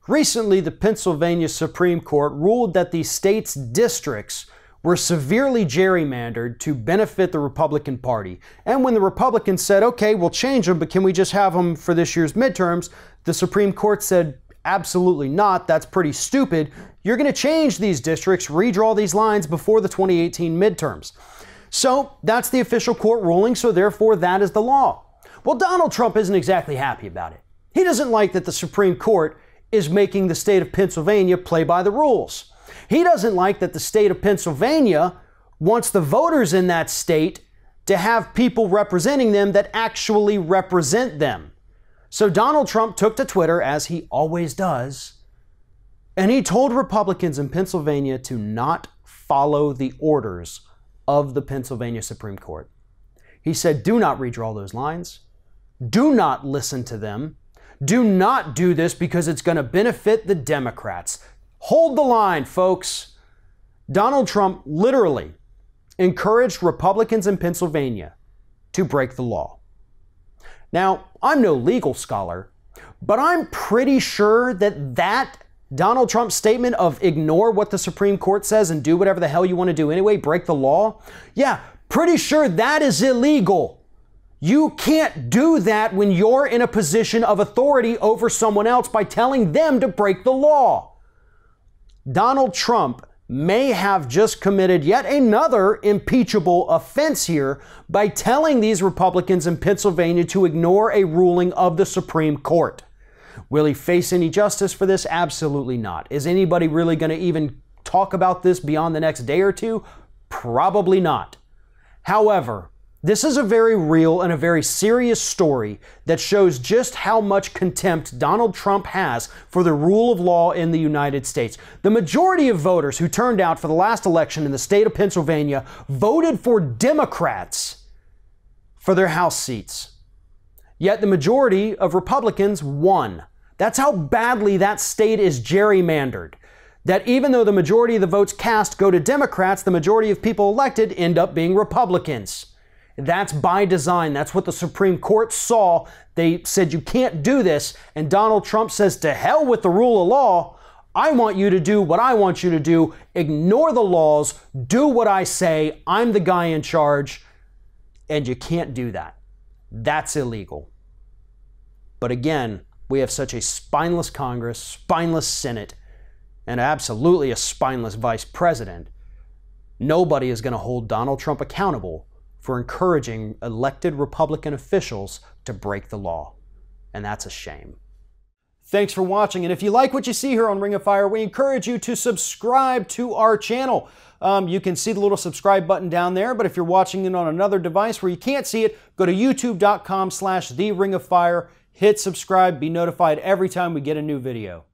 Recently, the Pennsylvania Supreme Court ruled that the state's districts were severely gerrymandered to benefit the Republican Party. And when the Republicans said, okay, we'll change them, but can we just have them for this year's midterms? The Supreme Court said, absolutely not. That's pretty stupid. You're going to change these districts, redraw these lines before the 2018 midterms. So that's the official court ruling, so therefore that is the law. Well, Donald Trump isn't exactly happy about it. He doesn't like that the Supreme Court is making the state of Pennsylvania play by the rules. He doesn't like that the state of Pennsylvania wants the voters in that state to have people representing them that actually represent them. So Donald Trump took to Twitter, as he always does, and he told Republicans in Pennsylvania to not follow the orders of the Pennsylvania Supreme Court. He said, do not redraw those lines. Do not listen to them. Do not do this because it's going to benefit the Democrats. Hold the line, folks. Donald Trump literally encouraged Republicans in Pennsylvania to break the law. Now, I'm no legal scholar, but I'm pretty sure that Donald Trump's statement of ignore what the Supreme Court says and do whatever the hell you want to do anyway, break the law, yeah, pretty sure that is illegal. You can't do that when you're in a position of authority over someone else by telling them to break the law. Donald Trump may have just committed yet another impeachable offense here by telling these Republicans in Pennsylvania to ignore a ruling of the Supreme Court. Will he face any justice for this? Absolutely not. Is anybody really going to even talk about this beyond the next day or two? Probably not. However, this is a very real and a very serious story that shows just how much contempt Donald Trump has for the rule of law in the United States. The majority of voters who turned out for the last election in the state of Pennsylvania voted for Democrats for their House seats. Yet the majority of Republicans won. That's how badly that state is gerrymandered. That even though the majority of the votes cast go to Democrats, the majority of people elected end up being Republicans. That's by design. That's what the Supreme Court saw. They said you can't do this, and Donald Trump says to hell with the rule of law. I want you to do what I want you to do. Ignore the laws. Do what I say. I'm the guy in charge, and you can't do that. That's illegal. But again, we have such a spineless Congress, spineless Senate, and absolutely a spineless Vice President. Nobody is going to hold Donald Trump accountable for encouraging elected Republican officials to break the law. And that's a shame. Thanks for watching, and if you like what you see here on Ring of Fire, we encourage you to subscribe to our channel. You can see the little subscribe button down there, but if you're watching it on another device where you can't see it, go to youtube.com/TheRingOfFire, hit subscribe, be notified every time we get a new video.